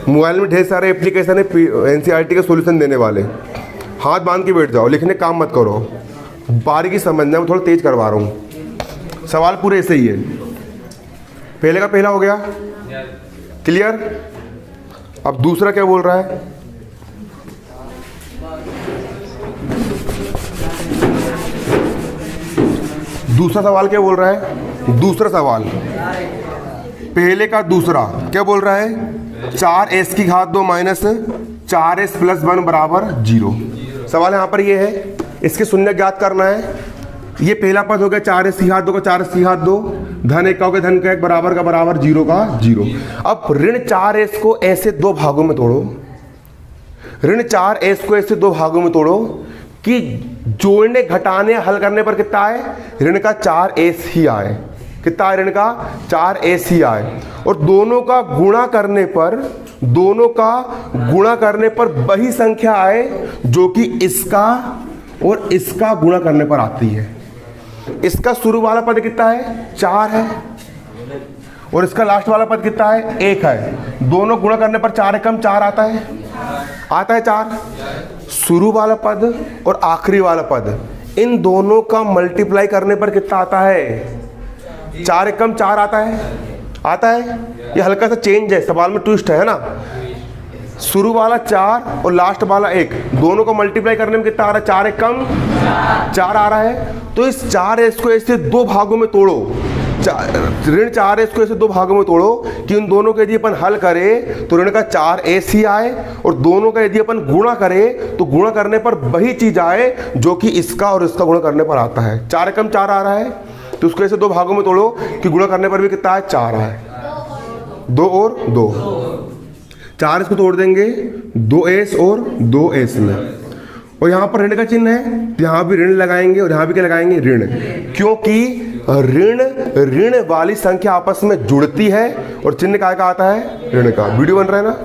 मोबाइल में ढेर सारे एप्लीकेशन है एनसीईआरटी के सॉल्यूशन देने वाले। हाथ बांध के बैठ जाओ, लिखने काम मत करो, बारीकी समझना, मैं थोड़ा तेज करवा रहा हूँ। सवाल पूरे ऐसे ही है, पहले का पहला हो गया क्लियर। अब दूसरा क्या बोल रहा है, दूसरा सवाल क्या बोल रहा है, दूसरा सवाल पहले का दूसरा क्या बोल रहा है, 4s की घात 2 माइनस 4s प्लस 1 बराबर 0। सवाल यहाँ पर ये है, इसके शून्य ज्ञात करना है। ये पहला पद हो गया 4s की घात 2 का 4s की घात 2 धन 1 का हो गया धन का 1, बराबर का बराबर, 0 का 0। अब ऋण 4s को ऐसे दो भागों में तोड़ो, ऋण 4s को ऐसे दो भागों में तोड़ो कि जोड़ने घटाने हल करने पर कितना आए, ऋण का 4s ही आए। कितना आए, ऋण का 4s ही आए। और दोनों का गुणा करने पर, दोनों का गुणा करने पर वही संख्या आए जो कि इसका और इसका गुणा करने पर आती है। इसका शुरू वाला पद कितना है, 4 है, और इसका लास्ट वाला पद कितना है, 1 है। दोनों गुणा करने पर 4 एकम 4 आता है, आता है 4। शुरू वाला पद और आखिरी वाला पद, इन दोनों का मल्टीप्लाई करने पर कितना आता है, 4 एकम 4 आता है, आता है। ये हल्का सा चेंज है, सवाल में ट्विस्ट है ना। शुरू वाला 4 और लास्ट वाला 1, दोनों को मल्टीप्लाई करने में कितना आ रहा है, 4 एकम 4 आ रहा है। तो इस 4s को ऐसे दो भागों में तोड़ो, ऋण 4s को ऐसे दो भागों में तोड़ो कि उन दोनों का यदि अपन हल करें तो ऋण का 4s ही आए, और दोनों का यदि अपन गुणा करें तो गुणा करने पर वही चीज आए जो कि इसका और इसका गुणा करने पर आता है। 4 एकम 4 आ रहा है, तो उसको ऐसे दो भागों में तोड़ो कि गुणा करने पर भी कितना है, 4 है। 2 और 2, 4s को तोड़ देंगे 2s और 2s में, और यहाँ पर ऋण का चिन्ह है, यहाँ भी ऋण लगाएंगे और यहाँ भी क्या लगाएंगे, ऋण। क्योंकि ऋण वाली संख्या आपस में जुड़ती है और चिन्ह काय का आता है, ऋण का। वीडियो बन रहा है ना।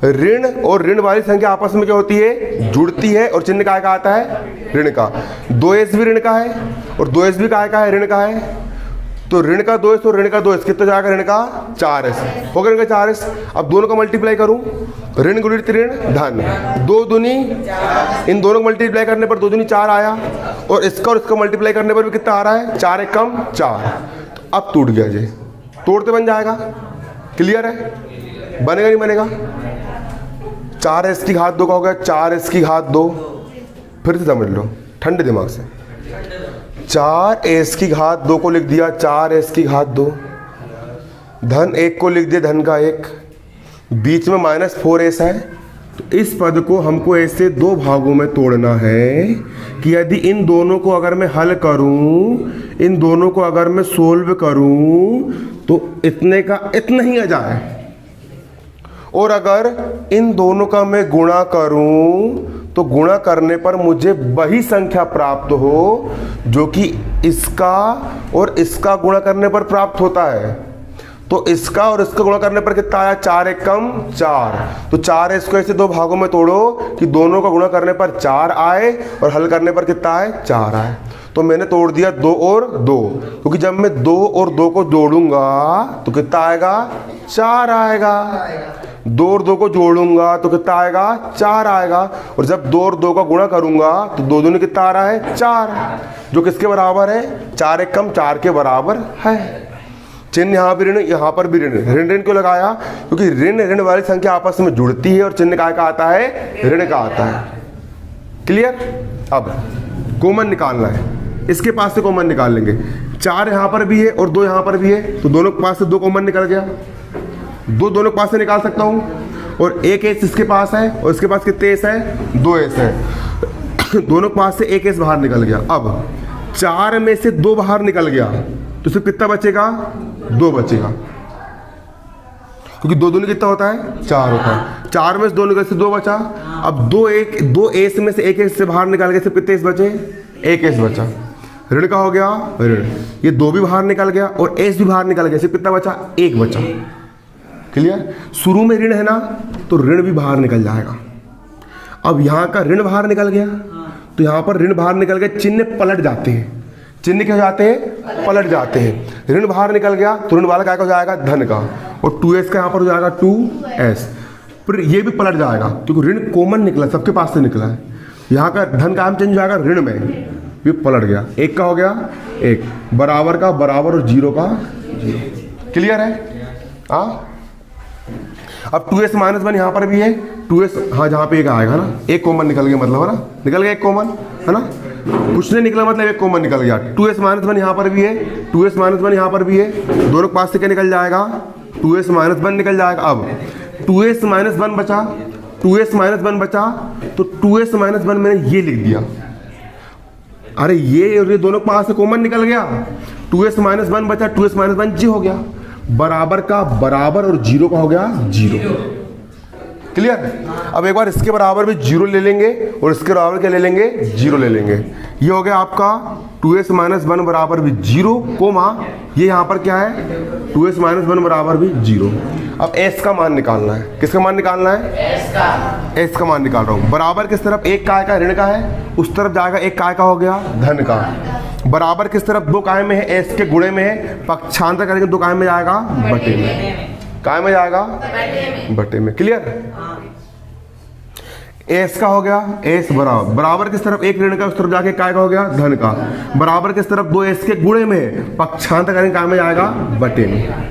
ऋण और ऋण वाली संख्या आपस में क्या होती है, जुड़ती है, और चिन्ह काय का आता है, ऋण का। 2s भी ऋण का है और 2s भी काय का है, ऋण का है। तो ऋण का 2s और ऋण का 2s कितना जाएगा, ऋण का 4s हो गया, ऋण का 4s। अब दोनों का मल्टीप्लाई करूं, ऋण गुणित ऋण धन, 2 दूनी, इन दोनों को मल्टीप्लाई करने पर 2 दूनी 4 आया, और इसका मल्टीप्लाई करने पर भी कितना आ रहा है, 4 एकम 4। तो अब टूट गया जी, तोड़ते बन जाएगा। क्लियर है, बनेगा नहीं बनेगा। 4s की घात 2 का हो गया 4s की घात 2, फिर से समझ लो ठंडे दिमाग से। 4s की घात 2 को लिख दिया 4s की घात 2, धन 1 को लिख दिया धन का 1, बीच में -4s है। तो इस पद को हमको ऐसे दो भागों में तोड़ना है कि यदि इन दोनों को अगर मैं हल करूं, इन दोनों को अगर मैं सोल्व करूं तो इतने का इतना ही आ जाए, और अगर इन दोनों का मैं गुणा करूं तो गुणा करने पर मुझे वही संख्या प्राप्त हो जो कि इसका और इसका गुणा करने पर प्राप्त होता है। तो इसका और इसका गुणा करने पर कितना आया, 4 एकम 4। तो 4s को ऐसे दो भागों में तोड़ो कि दोनों का गुणा करने पर 4 आए और हल करने पर कितना आए, 4 आए। तो मैंने तोड़ दिया 2 और 2, क्योंकि जब मैं 2 और 2 को जोड़ूंगा तो कितना आएगा, 4 आएगा। 2 और 2 को जोड़ूंगा तो कितना आएगा, 4 आएगा। और जब 2 और 2 का गुणा करूंगा तो 2 दूनी कितना आ रहा है, 4, जो किसके बराबर है, 4 एकम 4 के बराबर है। चिन्ह यहाँ भी ऋण, यहाँ पर भी ऋण। ऋण क्यों लगाया, क्योंकि ऋण वाली संख्या आपस में जुड़ती है और चिन्ह काय का आता है, ऋण का आता है। क्लियर। अब कॉमन निकालना है, इसके पास से कॉमन निकाल लेंगे। 4 यहाँ पर भी है और 2 यहाँ पर भी है, तो दोनों के पास से 2 कॉमन निकल गया। 2 दोनों के पास से निकाल सकता हूँ, और 1 s इसके पास है और इसके पास कितने s है, 2s है। दोनों के पास से 1 s बाहर निकल गया। अब 4 में से 2 बाहर निकल गया तो सिर्फ कितना बचेगा, 2 बचेगा, क्योंकि 2 दूनी कितना होता है, 4 होता है। 4 में से 2 निकल से 2 बचा। अब 2 s में से 1 s से बाहर निकाल गए, सिर्फ कितने s बचे, 1 s बचा। ऋण का हो गया ऋण, ये 2 भी बाहर निकल गया और s भी बाहर निकल गया, सिर्फ कितना बचा, 1 बचा। क्लियर। शुरू में ऋण है ना, तो ऋण भी बाहर निकल जाएगा। अब यहाँ का ऋण बाहर निकल गया तो यहाँ पर ऋण बाहर निकल गया, चिन्ह पलट जाते हैं। चिन्ह क्या हो जाते हैं, पलट जाते हैं। ऋण बाहर निकल गया तो ऋण वाला क्या हो जाएगा, धन का, और 2s का यहाँ पर हो जाएगा 2s। फिर ये भी पलट जाएगा क्योंकि ऋण कॉमन निकला, सबके पास से निकला है। यहाँ का धन का चेंज हो जाएगा ऋण में, ये पलट गया। 1 का हो गया 1, बराबर का बराबर और 0 का 0। क्लियर है। हाँ, अब 2s माइनस 1 यहाँ पर भी है, 2s, हाँ जहाँ पे 1 आएगा ना, 1 कॉमन निकल गया, मतलब है ना, निकल गया 1 कॉमन, है ना, कुछ नहीं निकला मतलब 1 कॉमन निकल गया। 2s माइनस 1 यहाँ पर भी है, 2s माइनस 1 यहाँ पर भी है, दोनों के पास से क्या निकल जाएगा, 2s माइनस 1 निकल जाएगा। अब 2s माइनस 1 बचा, 2s माइनस 1 बचा, तो 2s माइनस 1 मैंने ये लिख दिया। अरे ये और ये दोनों के पास से कॉमन निकल गया, 2s माइनस 1 बचा, 2s माइनस 1 जी हो गया, बराबर का बराबर और जीरो का हो गया जीरो। क्लियर। अब एक बार इसके बराबर भी जीरो ले लेंगे और इसके बराबर क्या ले लेंगे, जीरो ले लेंगे। ये हो गया आपका 2s माइनस 1 बराबर भी जीरो, कोमा ये यहाँ पर क्या है 2s माइनस 1 बराबर भी जीरो। अब s का मान निकालना है। किसका मान निकालना है, s का मान निकाल रहा हूँ। बराबर किस तरफ, एक काय का ऋण का है, उस तरफ जाएगा, एक काय का हो गया धन का। बराबर किस तरफ, दो काय में है, s के गुणे में है, पक्षांतर करेंगे दो काय में जाएगा बटे में, काय में जाएगा बटे में। क्लियर। एस का हो गया एस बराबर, बराबर किस तरफ, एक ऋण का उस तरफ जाके काय का हो गया धन का। बराबर किस तरफ, दो एस के गुणे में, पक्षांतर करेंगे काय में जाएगा बटे में।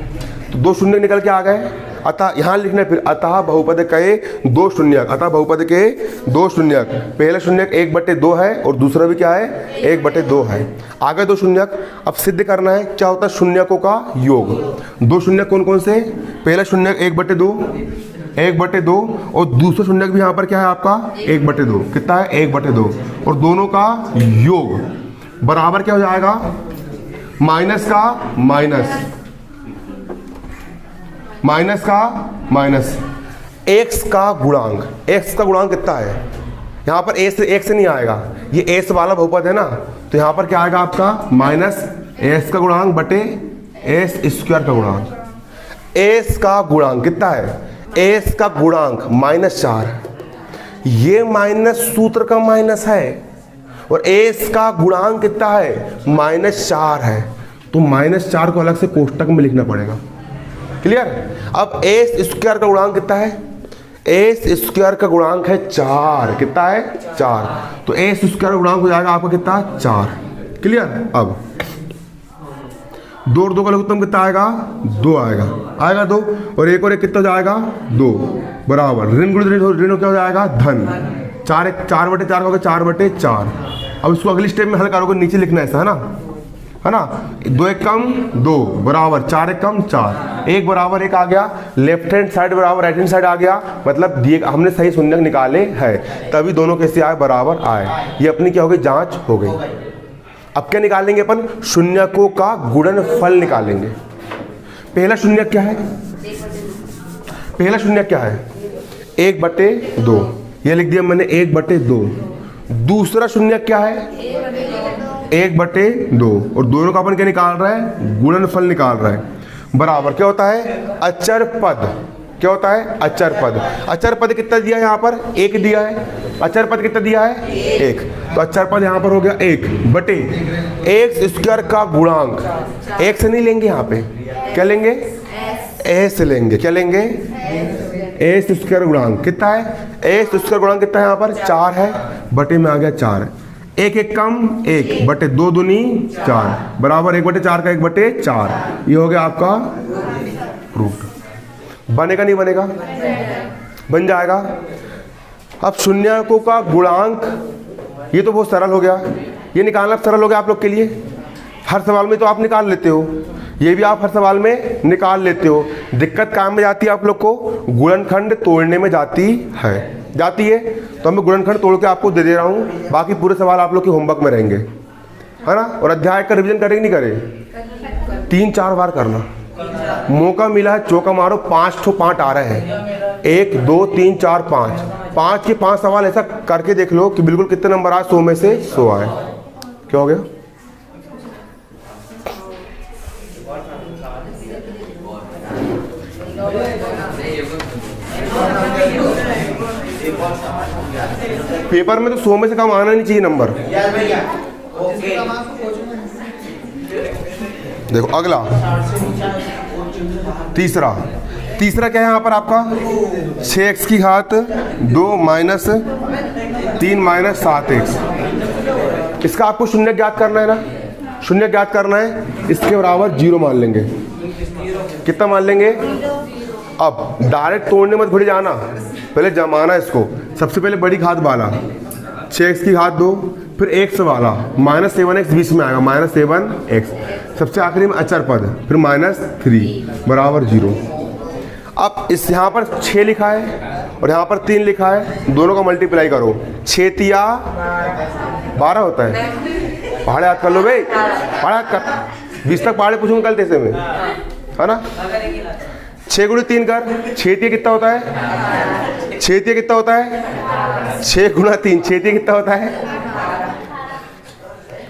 तो दो शून्य निकल के आ गए। अतः यहाँ लिखना है फिर, अतः बहुपद के दो शून्यक, अतः बहुपद के दो शून्यक। पहला शून्यक 1/2 है और दूसरा भी क्या है 1/2 है। आगे दो शून्यक। अब सिद्ध करना है क्या होता है शून्यकों का योग। दो शून्यक कौन कौन से, पहला शून्यक 1/2 और दूसरा शून्यक भी यहाँ पर क्या है आपका 1/2। कितना है 1/2 और दोनों का योग बराबर क्या हो जाएगा, माइनस का माइनस, माइनस का माइनस, x का गुणांक। x का गुणांक कितना है, यहाँ पर a से x से नहीं आएगा, ये s वाला बहुपद है ना, तो यहाँ पर क्या आएगा आपका माइनस s का गुणांक बटे s स्क्वायर का गुणांक। s का गुणांक कितना है, s का गुणांक -4, ये माइनस सूत्र का माइनस है और s का गुणांक कितना है -4 है, तो -4 को अलग से कोष्टक में लिखना पड़ेगा। क्लियर। अब एस स्क्वायर का गुणांक कितना है, एस स्क्वायर का गुणांक है 4, कितना है 4, तो एस स्क्वायर का गुणांक हो जाएगा आपका कितना 4। क्लियर। अब 2 और 2 का लघुत्तम कितना आएगा 2 आएगा 2 और एक कितना जाएगा 2 बराबर ऋण गुणित ऋण क्या हो जाएगा धन। 4/4 हो गया 4/4। अब इसको अगली स्टेप में हल करोगे, नीचे लिखना ऐसा है ना 2 1 कम 2 बराबर 4 1 कम 4, 1 बराबर 1 आ गया, लेफ्ट हैंड साइड बराबर राइट हैंड साइड आ गया, मतलब दिए हमने सही शून्यक निकाले हैं, तभी दोनों कैसे आए बराबर आए। ये अपनी क्या हो गई जांच हो गई। अब क्या निकालेंगे अपन, शून्यकों का गुणनफल निकालेंगे। पहला शून्यक क्या है, पहला शून्यक क्या है 1/2, ये लिख दिया मैंने 1/2। दूसरा शून्यक क्या है 1/2 और दोनों का अपन क्या निकाल रहा है गुणनफल निकाल रहा है। बराबर क्या होता है अचर पद, क्या होता है अचर पद। अचर पद कितना दिया है यहाँ पर 1 दिया है, अचर पद कितना दिया है 1, तो अचर पद यहाँ पर हो गया 1/, एक्स स्क्वायर का गुणांक, एक से नहीं लेंगे यहाँ पे, क्या लेंगे एस लेंगे, क्या लेंगे एस स्क्वायर गुणांक कितना है, एस स्क्वायर गुणांक कितना है यहाँ पर 4 है, बटे में आ गया 4, 1 1 कम 1 बटे 2 दूनी 4 बराबर 1/4 का 1/4, ये हो गया आपका रूट। बनेगा नहीं बनेगा, बन जाएगा। अब शून्यकों का गुणांक, ये तो बहुत सरल हो गया, ये निकालना सरल हो गया आप लोग के लिए, हर सवाल में तो आप निकाल लेते हो, ये भी आप हर सवाल में निकाल लेते हो। दिक्कत काम में जाती है आप लोग को गुणनखंड तोड़ने में जाती है, तो मैं गुणनखंड तोड़ के आपको दे रहा हूँ, बाकी पूरे सवाल आप लोग के होमवर्क में रहेंगे, है ना। और अध्याय का रिवीजन करेंगे नहीं करे, 3-4 बार करना, मौका मिला है चौका मारो, 5 ठो पार्ट आ रहे हैं, 1 2 3 4 5 के 5 सवाल ऐसा करके देख लो कि बिल्कुल कितने नंबर आए, 100 में से 100 आए। क्या हो गया, पेपर में तो 100 में से कम आना नहीं चाहिए नंबर। देखो अगला तीसरा क्या है यहाँ पर आपका 6x की घात 2 माइनस 3 माइनस 7x। इसका आपको शून्य ज्ञात करना है ना, शून्य ज्ञात करना है, इसके बराबर 0 मान लेंगे। कितना मान लेंगे, अब डायरेक्ट तोड़ने मत घुड़ जाना, पहले जमाना इसको। सबसे पहले बड़ी घात वाला 6x की घात 2, फिर x वाला -7x बीच में आएगा -7x, सबसे आखिरी में अचर पद, फिर -3 बराबर 0। अब इस यहाँ पर 6 लिखा है और यहाँ पर 3 लिखा है, दोनों का मल्टीप्लाई करो, 6 × 12 होता है, पहाड़ याद कर लो भाई, पहाड़ याद कर, 20 तक पहाड़े पूछूंगा कल तेसे में, है ना। 6 गुणे 3 कर, 6 तिया कितना होता है, 6 तिया कितना होता है, 6 गुणा 3, 6 तिया कितना होता है,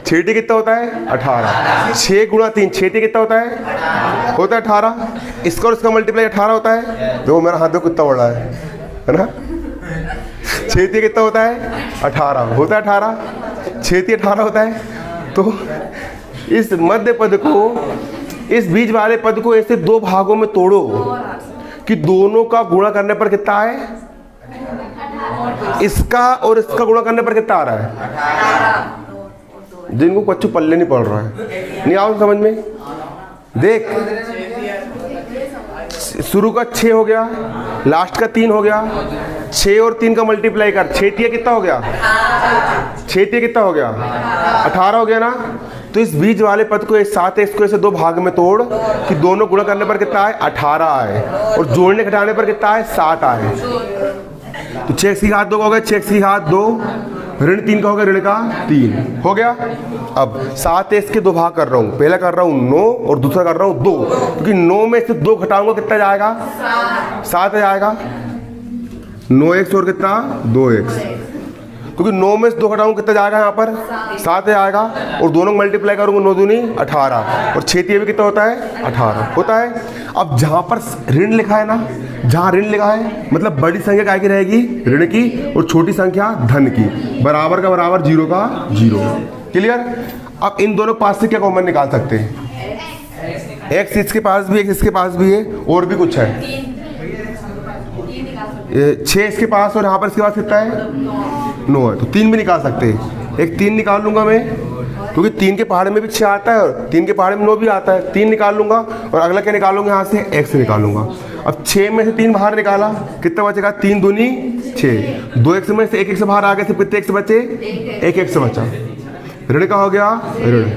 6 तिया कितना होता है 18। 6 गुणा 3, 6 तिया कितना होता है 18। इसका और इसका मल्टीप्लाई 18 होता है। देखो मेरा हाथ देखो कितना बड़ा है ना। 6 तिया कितना होता है 18, होता है 18, 6 तिया 18 होता है। तो इस मध्य पद को, इस बीच वाले पद को ऐसे दो भागों में तोड़ो कि दोनों का गुणा करने पर कितना आए, इसका और इसका गुणा करने पर कितना आ रहा है। जिनको कच्चू पल्ले नहीं पड़ रहा है, नहीं आओ समझ में। देख शुरू का 6 हो गया, लास्ट का 3 हो गया, 6 और 3 का मल्टीप्लाई कर, 6 तिया कितना हो गया, 6 तिया कितना हो गया 18 हो गया ना। तो इस बीच वाले पद को 7x को ऐसे दो भाग में तोड़ कि दोनों गुणा करने पर कितना आए 18 आए, और जोड़ने घटाने पर कितना आए 7 आए। तो 6x की घात 2 का हो गया, 6x की घात 2, ऋण 3 का हो गया, ऋण का 3 हो गया। अब 7x के दो भाग कर रहा हूँ, पहला कर रहा हूँ 9 और दूसरा कर रहा हूँ 2, क्योंकि 9 में से 2 घटाऊंगा कितना जाएगा 7 जाएगा। 9x और कितना 2x, क्योंकि 9 में से 2 घटाऊंगा कितना जाएगा यहाँ पर 7 आएगा, और दोनों मल्टीप्लाई करूंगा 9 दूनी 18, और 6 तिया भी कितना होता है 18 होता है। अब जहाँ पर ऋण लिखा है ना, जहाँ ऋण लिखा है मतलब बड़ी संख्या काय की रहेगी ऋण की, और छोटी संख्या धन की, बराबर का बराबर 0 का 0। क्लियर। अब इन दोनों के पास से क्या कॉमन निकाल सकते हैं, x इसके पास भी, x इसके पास भी है, और भी कुछ है 6 इसके पास, और यहाँ पर इसके पास कितना है 9 है, तो 3 भी निकाल सकते हैं। एक 3 निकाल लूंगा मैं, क्योंकि 3 के पहाड़े में भी 6 आता है और 3 के पहाड़े में 9 भी आता है। 3 निकाल लूंगा, और अगला क्या निकालूंगा यहाँ से x निकालूंगा। अब 6 में से 3 बाहर निकाला, कितना बचेगा 3 दूनी 6, 2x में से 1 x बाहर आ गए, कितने x बचे 1 x बचा, ऋण का हो गया ऋण।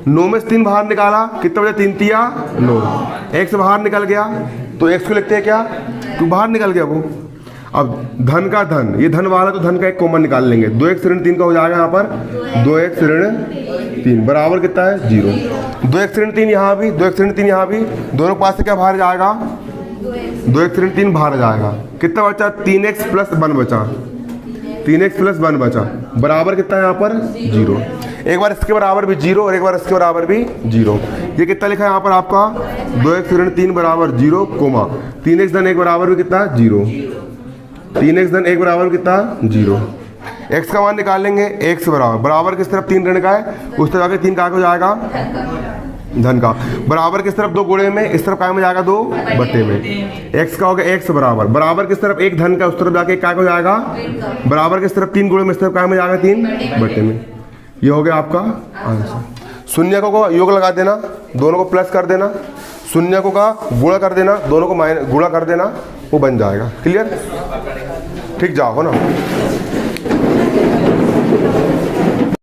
9 में से 3 बाहर निकाला, कितना बचा 3 तिया 9, x बाहर निकल गया, तो x को लिखते हैं क्या, तो बाहर निकल गया वो। अब धन का धन, ये धन वाला तो धन का एक कॉमन निकाल लेंगे, 2x ऋण 3 का हो जाएगा यहाँ पर 2x ऋण 3 बराबर कितना है 0। 2x ऋण 3 यहाँ भी, 2x ऋण 3 यहाँ भी, दोनों के पास से क्या बाहर जाएगा 2x ऋण 3 बाहर जाएगा, कितना बचा 3x प्लस 1 बचा, 3x प्लस 1 बचा, बराबर कितना है यहाँ पर 0। एक बार इसके बराबर भी 0 और एक बार इसके बराबर भी 0। ये कितना लिखा है यहाँ पर आपका 2x ऋण 3 बराबर 0, कोमा 3x धन 1 बराबर भी कितना 0, 3x धन 1 बराबर कितना 0। x का मान निकाल लेंगे, x बराबर, बराबर किस तरफ 3 ऋण का है, उस तरफ आके 3 का हो जाएगा धन का, बराबर किस तरफ 2 गुणे में, इस तरफ काय में जाएगा 2 बटे में। x का हो गया x बराबर, बराबर किस तरफ 1 धन का, उस तरफ जाके काय हो जाएगा बराबर किस तरफ 3 गुणे में, इस तरफ काय में जाएगा 3 बटे में। ये हो गया आपका आंसर। शून्यकों को योग लगा देना, दोनों को प्लस कर देना, शून्यकों का गुणा कर देना, दोनों को गुणा कर देना, वो बन जाएगा। क्लियर, ठीक जाओ ना।